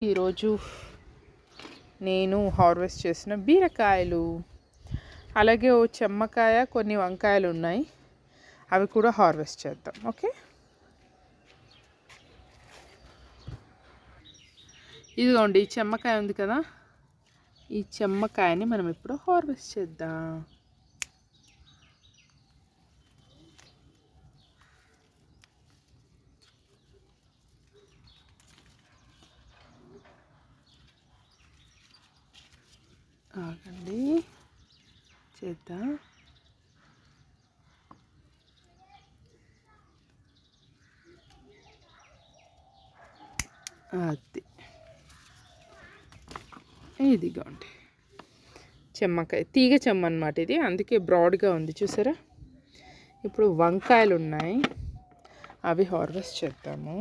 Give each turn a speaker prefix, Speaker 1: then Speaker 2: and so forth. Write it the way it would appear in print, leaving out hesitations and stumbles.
Speaker 1: ఈరోజు నేను హార్వెస్ట్ చేసిన బీరకాయలు, అలాగే ఓ చెమ్మకాయ, కొన్ని వంకాయలు ఉన్నాయి, అవి కూడా హార్వెస్ట్ చేద్దాం. ఓకే, ఇదిగోండి ఈ చెమ్మకాయ ఉంది కదా, ఈ చెమ్మకాయని మనం ఇప్పుడు హార్వెస్ట్ చేద్దాం. ఆగండి, చేద్దాం. అది ఇదిగోండి చెమ్మకాయ, తీగ చెమ్మ అన్నమాట ఇది, అందుకే బ్రాడ్గా ఉంది చూసారా. ఇప్పుడు వంకాయలు ఉన్నాయి, అవి హార్వెస్ట్ చేద్దాము.